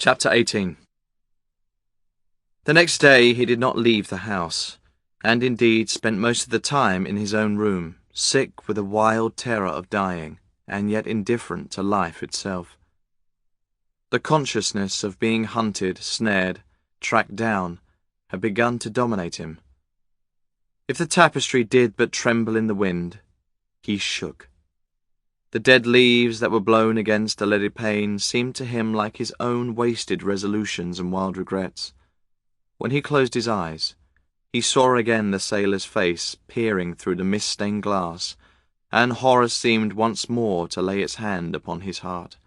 Chapter 18. The next day he did not leave the house, and indeed spent most of the time in his own room, sick with a wild terror of dying, and yet indifferent to life itself. The consciousness of being hunted, snared, tracked down, had begun to dominate him. If the tapestry did but tremble in the wind, he shook. The dead leaves that were blown against the leaded pane seemed to him like his own wasted resolutions and wild regrets. When he closed his eyes, he saw again the sailor's face peering through the mist-stained glass, and horror seemed once more to lay its hand upon his heart.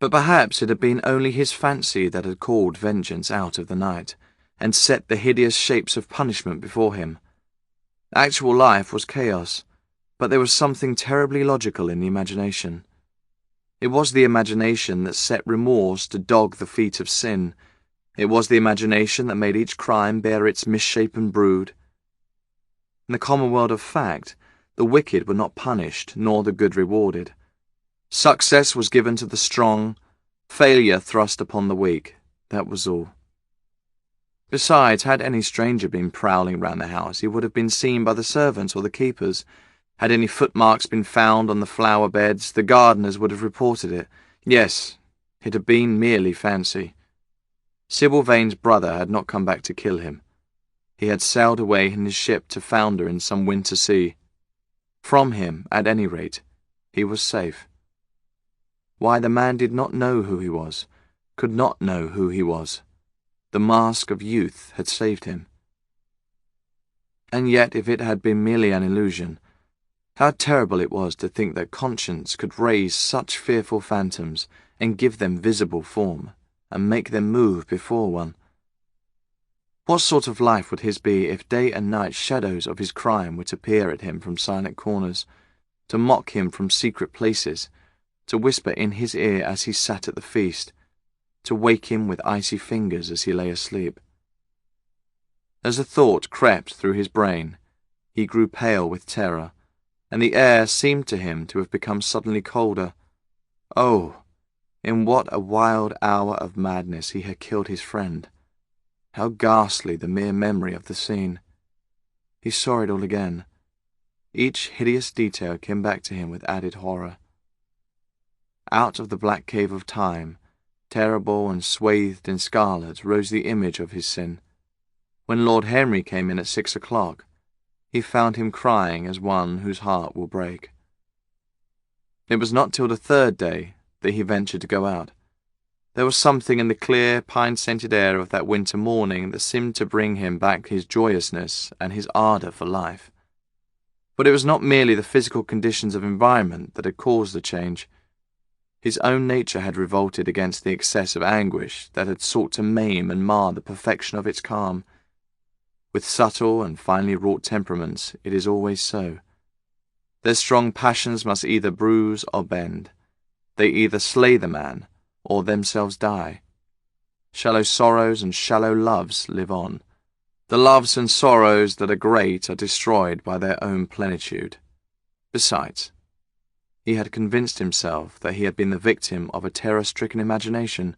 But perhaps it had been only his fancy that had called vengeance out of the night, and set the hideous shapes of punishment before him. Actual life was chaos, but there was something terribly logical in the imagination. It was the imagination that set remorse to dog the feet of sin. It was the imagination that made each crime bear its misshapen brood. In the common world of fact, the wicked were not punished, nor the good rewarded. Success was given to the strong, failure thrust upon the weak. That was all. Besides, had any stranger been prowling round the house, he would have been seen by the servants or the keepers. Had any footmarks been found on the flower beds, the gardeners would have reported it. Yes, it had been merely fancy. Sybil Vane's brother had not come back to kill him. He had sailed away in his ship to founder in some winter sea. From him, at any rate, he was safe. Why, the man did not know who he was, could not know who he was. The mask of youth had saved him. And yet, if it had been merely an illusion, how terrible it was to think that conscience could raise such fearful phantoms and give them visible form, and make them move before one. What sort of life would his be if day and night shadows of his crime were to peer at him from silent corners, to mock him from secret places, to whisper in his ear as he sat at the feast, to wake him with icy fingers as he lay asleep? As the thought crept through his brain, he grew pale with terror, and the air seemed to him to have become suddenly colder. Oh, in what a wild hour of madness he had killed his friend! How ghastly the mere memory of the scene! He saw it all again. Each hideous detail came back to him with added horror. Out of the black cave of time, terrible and swathed in scarlet, rose the image of his sin. When Lord Henry came in at 6 o'clock, he found him crying as one whose heart will break. It was not till the third day that he ventured to go out. There was something in the clear, pine-scented air of that winter morning that seemed to bring him back his joyousness and his ardour for life. But it was not merely the physical conditions of environment that had caused the change. His own nature had revolted against the excess of anguish that had sought to maim and mar the perfection of its calm. With subtle and finely wrought temperaments, it is always so. Their strong passions must either bruise or bend. They either slay the man, or themselves die. Shallow sorrows and shallow loves live on. The loves and sorrows that are great are destroyed by their own plenitude. Besides, he had convinced himself that he had been the victim of a terror-stricken imagination,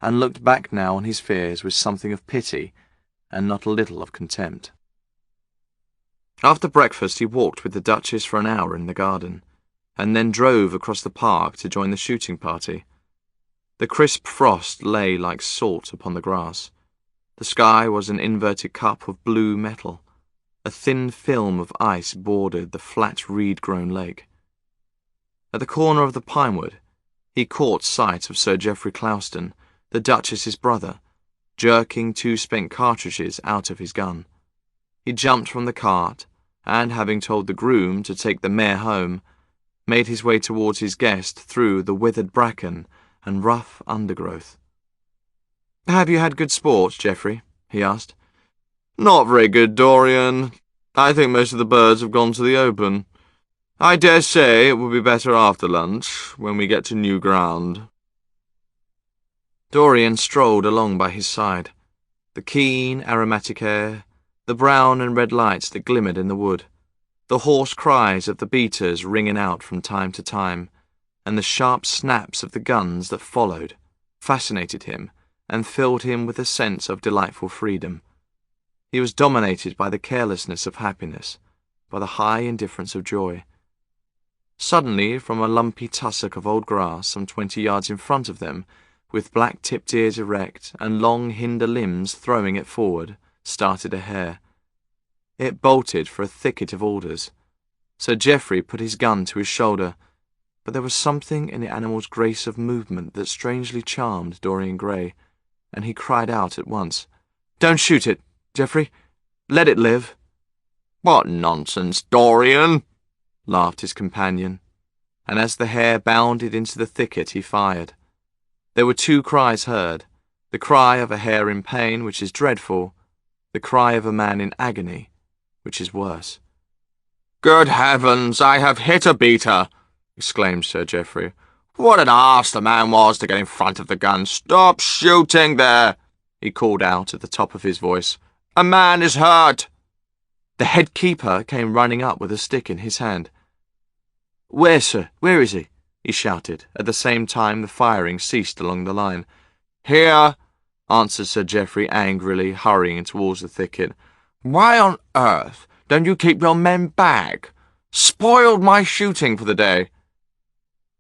and looked back now on his fears with something of pity and not a little of contempt. After breakfast he walked with the Duchess for an hour in the garden, and then drove across the park to join the shooting party. The crisp frost lay like salt upon the grass. The sky was an inverted cup of blue metal. A thin film of ice bordered the flat reed-grown lake. At the corner of the pinewood, he caught sight of Sir Geoffrey Clouston, the Duchess's brother, jerking 2 spent cartridges out of his gun. He jumped from the cart, and having told the groom to take the mare home, made his way towards his guest through the withered bracken and rough undergrowth. "Have you had good sport, Geoffrey?" he asked. "Not very good, Dorian. I think most of the birds have gone to the open. I dare say it will be better after lunch, when we get to new ground." Dorian strolled along by his side. The keen, aromatic air, the brown and red lights that glimmered in the wood, the hoarse cries of the beaters ringing out from time to time, and the sharp snaps of the guns that followed, fascinated him and filled him with a sense of delightful freedom. He was dominated by the carelessness of happiness, by the high indifference of joy. Suddenly, from a lumpy tussock of old grass some 20 yards in front of them, with black-tipped ears erect and long hinder limbs throwing it forward, started a hare. It bolted for a thicket of alders. Sir Geoffrey put his gun to his shoulder, but there was something in the animal's grace of movement that strangely charmed Dorian Gray, and he cried out at once, "Don't shoot it, Geoffrey. Let it live." "What nonsense, Dorian!" laughed his companion, and as the hare bounded into the thicket he fired. There were 2 cries heard, the cry of a hare in pain, which is dreadful, the cry of a man in agony, which is worse. "Good heavens, I have hit a beater!" exclaimed Sir Geoffrey. "What an arse the man was to get in front of the gun! Stop shooting there!" he called out at the top of his voice. "A man is hurt!" The head keeper came running up with a stick in his hand. "Where, sir? Where is he?" he shouted. At the same time the firing ceased along the line. "Here," answered Sir Geoffrey angrily, hurrying towards the thicket. "Why on earth don't you keep your men back? Spoiled my shooting for the day."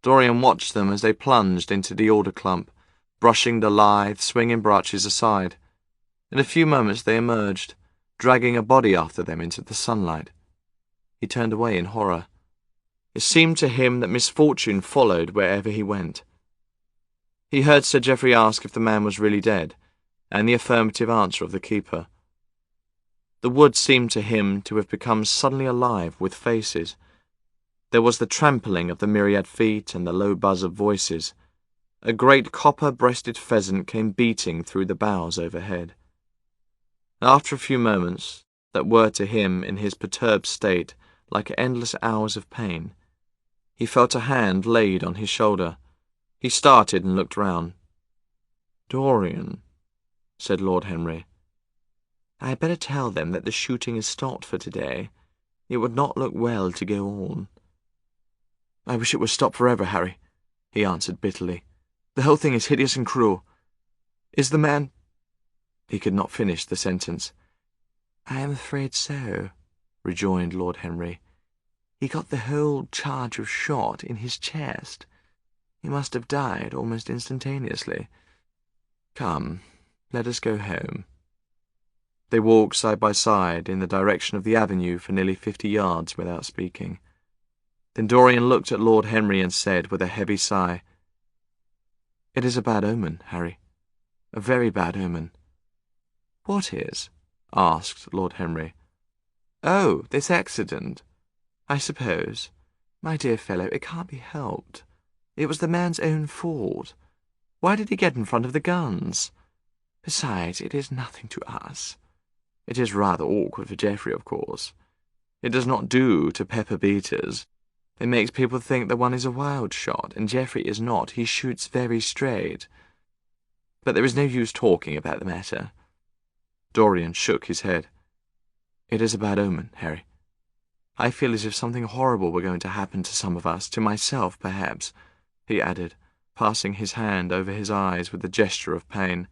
Dorian watched them as they plunged into the alder clump, brushing the lithe, swinging branches aside. In a few moments they emerged, dragging a body after them into the sunlight. He turned away in horror. It seemed to him that misfortune followed wherever he went. He heard Sir Geoffrey ask if the man was really dead, and the affirmative answer of the keeper. The wood seemed to him to have become suddenly alive with faces. There was the trampling of the myriad feet and the low buzz of voices. A great copper-breasted pheasant came beating through the boughs overhead. After a few moments, that were to him in his perturbed state like endless hours of pain, he felt a hand laid on his shoulder. He started and looked round. "Dorian," said Lord Henry. "I had better tell them that the shooting is stopped for today. It would not look well to go on." "I wish it were stopped forever, Harry," he answered bitterly. "The whole thing is hideous and cruel. Is the man—" He could not finish the sentence. "I am afraid so," rejoined Lord Henry. "He got the whole charge of shot in his chest. He must have died almost instantaneously. Come, let us go home." They walked side by side in the direction of the avenue for nearly 50 yards without speaking. Then Dorian looked at Lord Henry and said with a heavy sigh, "It is a bad omen, Harry. A very bad omen." "What is?" asked Lord Henry. "Oh, this accident. I suppose. My dear fellow, it can't be helped. It was the man's own fault. Why did he get in front of the guns? Besides, it is nothing to us. It is rather awkward for Geoffrey, of course. It does not do to pepper beaters. It makes people think that one is a wild shot, and Geoffrey is not. He shoots very straight. But there is no use talking about the matter." Dorian shook his head. "It is a bad omen, Harry. I feel as if something horrible were going to happen to some of us, to myself, perhaps," he added, passing his hand over his eyes with a gesture of pain.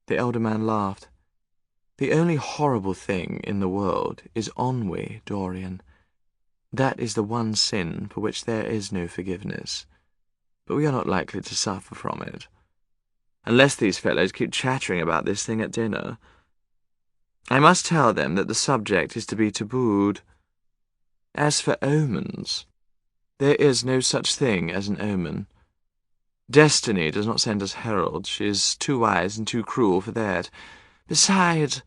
The elder man laughed. "The only horrible thing in the world is ennui, Dorian. That is the one sin for which there is no forgiveness. But we are not likely to suffer from it. Unless these fellows keep chattering about this thing at dinner. I must tell them that the subject is to be tabooed. As for omens, there is no such thing as an omen. Destiny does not send us heralds. She is too wise and too cruel for that. Besides,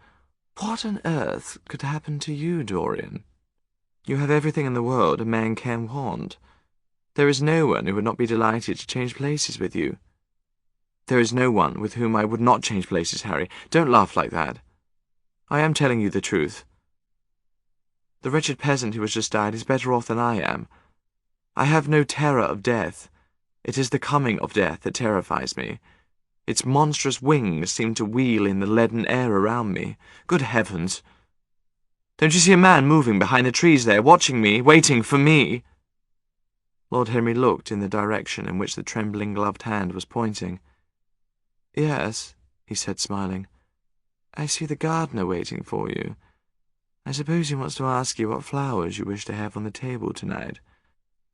what on earth could happen to you, Dorian? You have everything in the world a man can want. There is no one who would not be delighted to change places with you." "There is no one with whom I would not change places, Harry. Don't laugh like that. I am telling you the truth. The wretched peasant who has just died is better off than I am. I have no terror of death. It is the coming of death that terrifies me. Its monstrous wings seem to wheel in the leaden air around me. Good heavens! Don't you see a man moving behind the trees there, watching me, waiting for me?" Lord Henry looked in the direction in which the trembling gloved hand was pointing. Yes, he said, smiling. I see the gardener waiting for you. I suppose he wants to ask you what flowers you wish to have on the table tonight.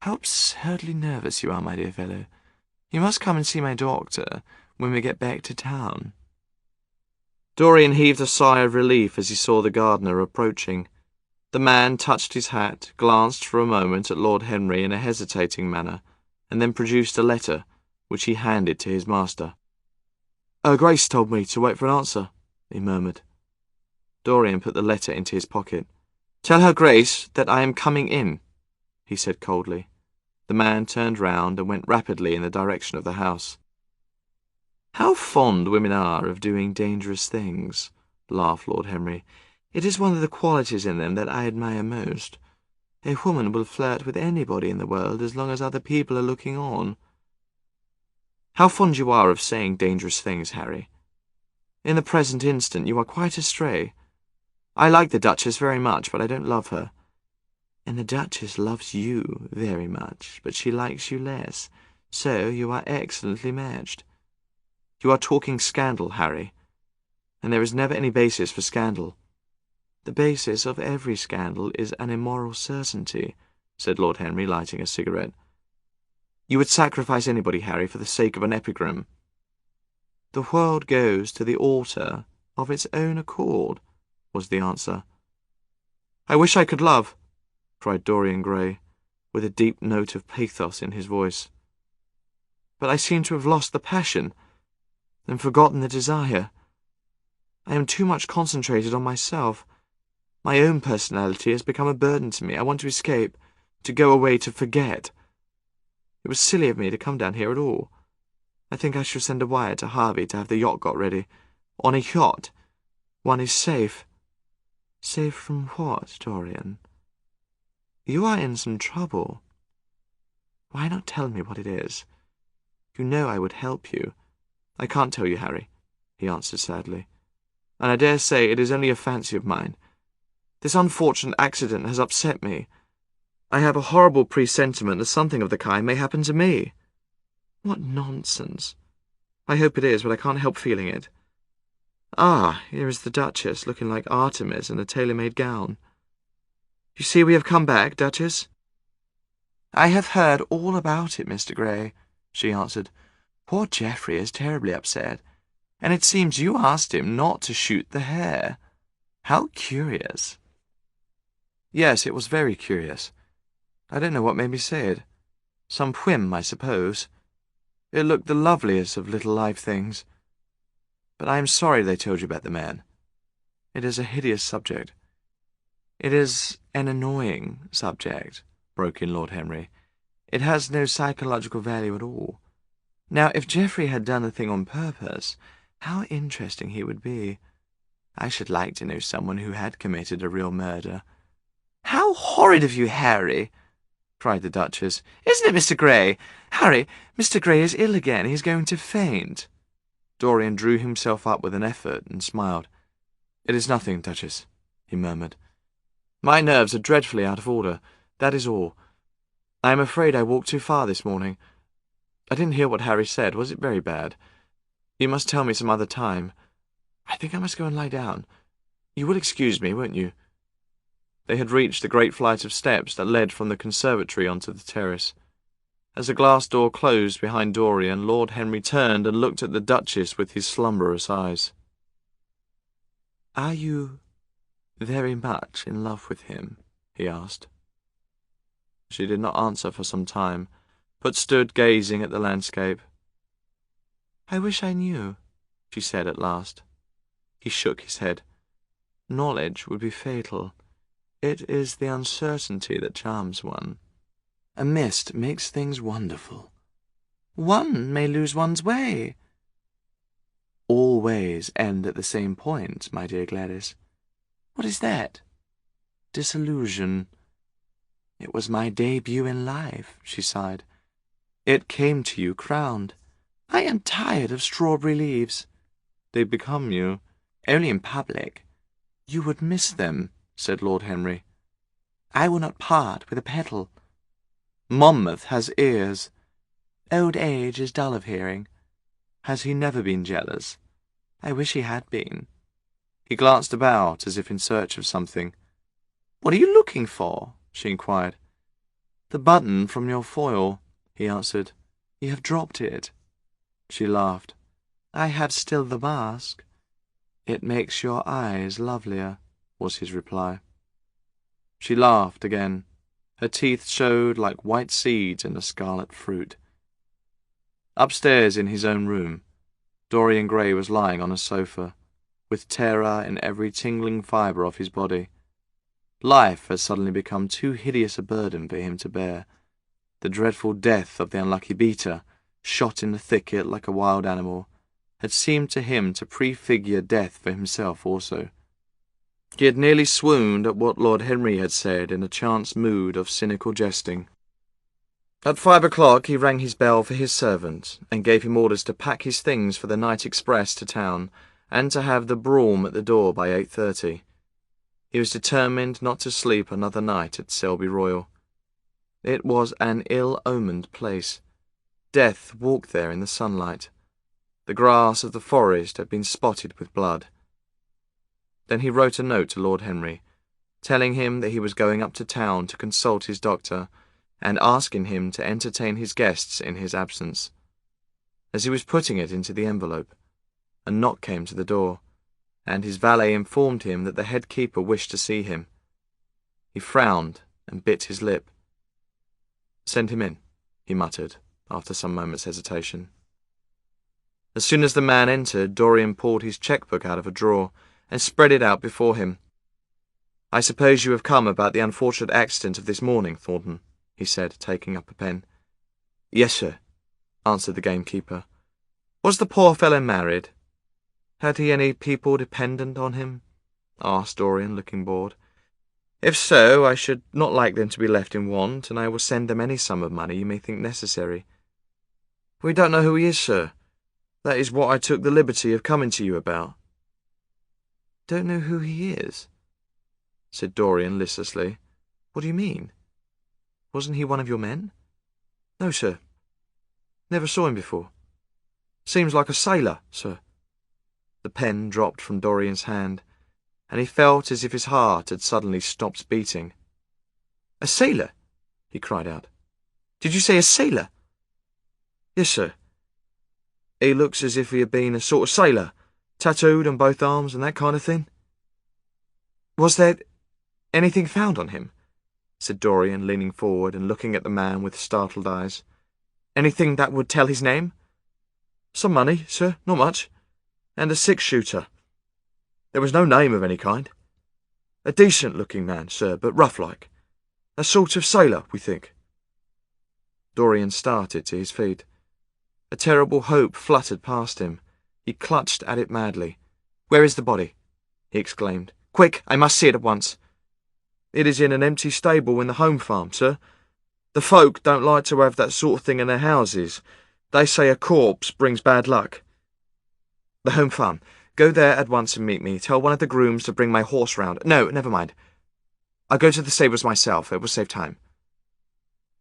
How absurdly nervous you are, my dear fellow. You must come and see my doctor when we get back to town. Dorian heaved a sigh of relief as he saw the gardener approaching. The man touched his hat, glanced for a moment at Lord Henry in a hesitating manner, and then produced a letter, which he handed to his master. Her Grace told me to wait for an answer, he murmured. Dorian put the letter into his pocket. Tell Her Grace that I am coming in, he said coldly. The man turned round and went rapidly in the direction of the house. How fond women are of doing dangerous things, laughed Lord Henry. It is one of the qualities in them that I admire most. A woman will flirt with anybody in the world as long as other people are looking on. How fond you are of saying dangerous things, Harry. In the present instant you are quite astray. I like the Duchess very much, but I don't love her. And the Duchess loves you very much, but she likes you less, so you are excellently matched. You are talking scandal, Harry, and there is never any basis for scandal. The basis of every scandal is an immoral certainty, said Lord Henry, lighting a cigarette. You would sacrifice anybody, Harry, for the sake of an epigram. The world goes to the altar of its own accord, was the answer. I wish I could love, cried Dorian Gray, with a deep note of pathos in his voice. But I seem to have lost the passion and forgotten the desire. I am too much concentrated on myself. My own personality has become a burden to me. I want to escape, to go away, to forget. It was silly of me to come down here at all. I think I shall send a wire to Harvey to have the yacht got ready. On a yacht, one is safe. Safe from what, Dorian? You are in some trouble. Why not tell me what it is? You know I would help you. I can't tell you, Harry, he answered sadly, and I dare say it is only a fancy of mine. This unfortunate accident has upset me. I have a horrible presentiment that something of the kind may happen to me. What nonsense. I hope it is, but I can't help feeling it. Ah, here is the Duchess, looking like Artemis in a tailor-made gown. You see we have come back, Duchess? I have heard all about it, Mr. Gray, she answered. Poor Geoffrey is terribly upset, and it seems you asked him not to shoot the hare. How curious. Yes, it was very curious. I don't know what made me say it. Some whim, I suppose. It looked the loveliest of little live things. But I am sorry they told you about the man. It is a hideous subject. It is an annoying subject, broke in Lord Henry. It has no psychological value at all. Now, if Geoffrey had done the thing on purpose, how interesting he would be. I should like to know someone who had committed a real murder. How horrid of you, Harry! Cried the Duchess. Isn't it, Mr. Gray? Harry, Mr. Gray is ill again. He's going to faint. Dorian drew himself up with an effort and smiled. It is nothing, Duchess, he murmured. My nerves are dreadfully out of order. That is all. I am afraid I walked too far this morning. I didn't hear what Harry said. Was it very bad? You must tell me some other time. I think I must go and lie down. You will excuse me, won't you? They had reached the great flight of steps that led from the conservatory onto the terrace. As the glass door closed behind Dorian, Lord Henry turned and looked at the Duchess with his slumberous eyes. Are you very much in love with him? He asked. She did not answer for some time, but stood gazing at the landscape. I wish I knew, she said at last. He shook his head. Knowledge would be fatal. It is the uncertainty that charms one. A mist makes things wonderful. One may lose one's way. All ways end at the same point, my dear Gladys. What is that? Disillusion. It was my debut in life, she sighed. It came to you crowned. I am tired of strawberry leaves. They become you, only in public. You would miss them, said Lord Henry. I will not part with a petal. Monmouth has ears. Old age is dull of hearing. Has he never been jealous? I wish he had been. He glanced about as if in search of something. What are you looking for? She inquired. The button from your foil, he answered. You have dropped it. She laughed. I had still the mask. It makes your eyes lovelier, was his reply. She laughed again. Her teeth showed like white seeds in a scarlet fruit. Upstairs in his own room, Dorian Gray was lying on a sofa, with terror in every tingling fibre of his body. Life had suddenly become too hideous a burden for him to bear. The dreadful death of the unlucky beater, shot in the thicket like a wild animal, had seemed to him to prefigure death for himself also. He had nearly swooned at what Lord Henry had said in a chance mood of cynical jesting. At 5 o'clock he rang his bell for his servant, and gave him orders to pack his things for the night express to town, and to have the brougham at the door by 8:30. He was determined not to sleep another night at Selby Royal. It was an ill-omened place. Death walked there in the sunlight. The grass of the forest had been spotted with blood. Then he wrote a note to Lord Henry, telling him that he was going up to town to consult his doctor, and asking him to entertain his guests in his absence. As he was putting it into the envelope, a knock came to the door, and his valet informed him that the head keeper wished to see him. He frowned and bit his lip. Send him in, he muttered, after some moments' hesitation. As soon as the man entered, Dorian pulled his cheque-book out of a drawer and spread it out before him. I suppose you have come about the unfortunate accident of this morning, Thornton, he said, taking up a pen. Yes, sir, answered the gamekeeper. Was the poor fellow married? Had he any people dependent on him? Asked Dorian, looking bored. If so, I should not like them to be left in want, and I will send them any sum of money you may think necessary. We don't know who he is, sir. That is what I took the liberty of coming to you about. Don't know who he is? Said Dorian listlessly. What do you mean? Wasn't he one of your men? No, sir. Never saw him before. Seems like a sailor, sir. The pen dropped from Dorian's hand, and he felt as if his heart had suddenly stopped beating. A sailor? He cried out. Did you say a sailor? Yes, sir. He looks as if he had been a sort of sailor, tattooed on both arms and that kind of thing. Was there anything found on him? Said Dorian, leaning forward and looking at the man with startled eyes. Anything that would tell his name? Some money, sir, not much, and a six-shooter. There was no name of any kind. A decent-looking man, sir, but rough-like. A sort of sailor, we think. Dorian started to his feet. A terrible hope fluttered past him. He clutched at it madly. Where is the body? He exclaimed. Quick, I must see it at once. It is in an empty stable in the home farm, sir. The folk don't like to have that sort of thing in their houses. They say a corpse brings bad luck. The home farm. Go there at once and meet me. Tell one of the grooms to bring my horse round. No, never mind. I'll go to the stables myself. It will save time.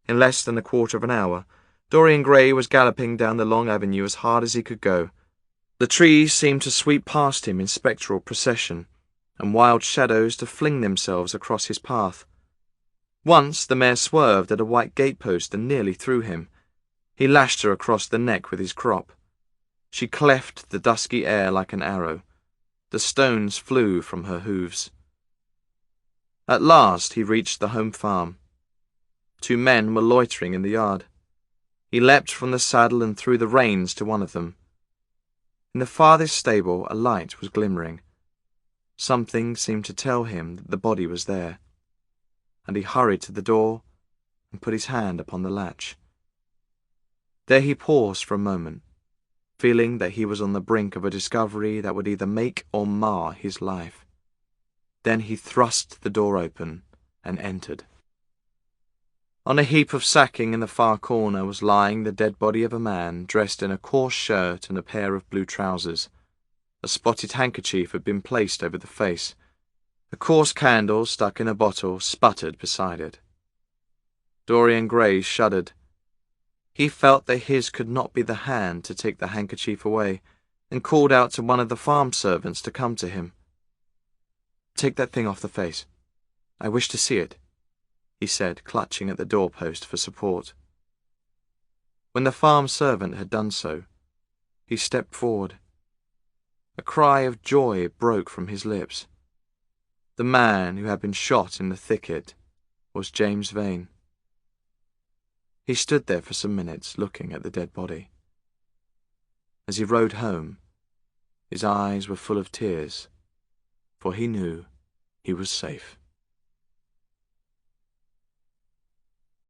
In less than a quarter of an hour, Dorian Gray was galloping down the long avenue as hard as he could go. The trees seemed to sweep past him in spectral procession, and wild shadows to fling themselves across his path. Once the mare swerved at a white gatepost and nearly threw him. He lashed her across the neck with his crop. She cleft the dusky air like an arrow. The stones flew from her hooves. At last he reached the home farm. 2 men were loitering in the yard. He leapt from the saddle and threw the reins to one of them. In the farthest stable a light was glimmering. Something seemed to tell him that the body was there, and he hurried to the door and put his hand upon the latch. There he paused for a moment, feeling that he was on the brink of a discovery that would either make or mar his life. Then he thrust the door open and entered. On a heap of sacking in the far corner was lying the dead body of a man dressed in a coarse shirt and a pair of blue trousers. A spotted handkerchief had been placed over the face. A coarse candle stuck in a bottle sputtered beside it. Dorian Gray shuddered. He felt that his could not be the hand to take the handkerchief away, and called out to one of the farm servants to come to him. "Take that thing off the face. I wish to see it," he said, clutching at the doorpost for support. When the farm servant had done so, he stepped forward. A cry of joy broke from his lips. The man who had been shot in the thicket was James Vane. He stood there for some minutes looking at the dead body. As he rode home, his eyes were full of tears, for he knew he was safe.